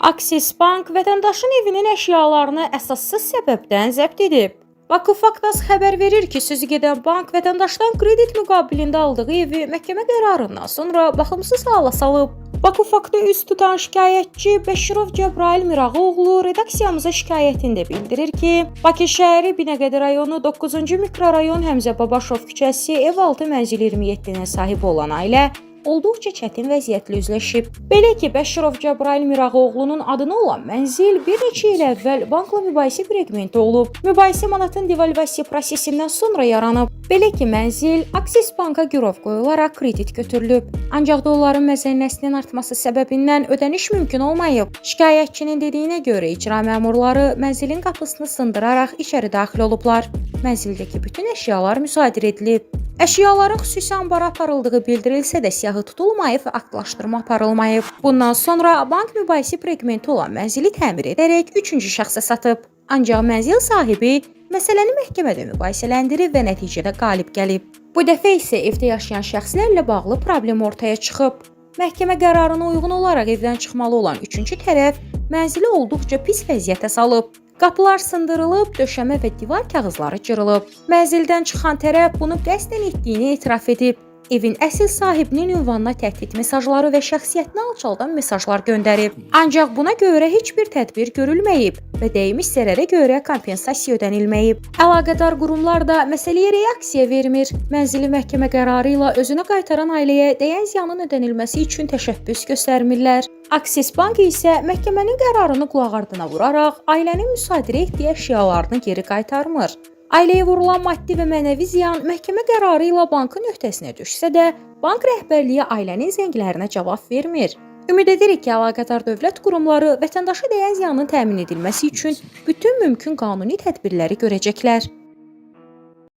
Aksis Bank vətəndaşın evinin əşyalarını əsassız səbəbdən zəbt edib. Vakıfaktas xəbər verir ki, sözü gedən bank vətəndaşdan kredit müqabilində aldığı evi məhkəmə qərarından sonra baxımsız hala salıb. Vakıfakta üz tutan şikayətçi Bəşirov Cəbrayıl Mirağıoğlu redaksiyamıza şikayətində bildirir ki, Bakı şəhəri Binəqədi rayonu 9-cu mikrorayon Həmzə Babaşov küçəsi ev altı mənzil 27-nə sahib olan ailə olduqca çətin vəziyyətlə üzləşib. Belə ki, Bəşirov Cəbrayıl Mirağıoğlu'nun adına olan mənzil bir neçə il əvvəl bankla mübahisə fraqmenti olub. Mübahisə manatın devalvasiya prosesindən sonra yaranıb. Belə ki, mənzil Aksis Banka girov qoyularaq kredit götürülüb. Ancaq dolların məzənnəsinin artması səbəbindən ödəniş mümkün olmayıb. Şikayətçinin dediyinə görə icra məmurları mənzilin qapısını sındıraraq içəri daxil olublar. Mənzildəki bütün əşyalar müsadirə edilib. Əşyaların xüsusi ambara aparıldığı bildirilsə də siyahı tutulmayıb və aktlaşdırma aparılmayıb. Bundan sonra bank mübahisə fraqmenti olan mənzili təmir edərək 3-cü şəxsə satıb. Ancaq mənzil sahibi məsələni məhkəmədə mübahisələndirib və nəticədə qalib gəlib. Bu dəfə isə evdə yaşayan şəxslərlə bağlı problem ortaya çıxıb. Məhkəmə qərarına uyğun olaraq evdən çıxmalı olan 3-cü tərəf mənzili olduqca pis vəziyyətə salıb. Qapılar sındırılıb, döşəmə və divar kağızları cırılıb. Mənzildən çıxan tərəf bunu qəsdən etdiyini etiraf edib. Evin əsl sahibinin ünvanına təhdid mesajları və şəxsiyyətini alçaldan mesajlar göndərib. Ancaq buna görə heç bir tədbir görülməyib və dəymiş zərərə görə kompensasiya ödənilməyib. Əlaqədar qurumlar da məsələyə reaksiya vermir. Mənzili məhkəmə qərarı ilə özünə qaytaran ailəyə dəyən ziyanın ödənilməsi üçün təşəbbüs göstərmirlər. Aksis Bank isə məhkəmənin qərarını qulaq ardına vuraraq ailənin müsadirə etdiyi əşyalarını geri qaytarmır. Ailəyə vurulan maddi və mənəvi ziyan məhkəmə qərarı ilə bankın öhdəsinə düşsə də, bank rəhbərliyi ailənin zənglərinə cavab vermir. Ümid edirik ki, əlaqədar dövlət qurumları vətəndaşa dəyən ziyanın təmin edilməsi üçün bütün mümkün qanuni tədbirləri görəcəklər.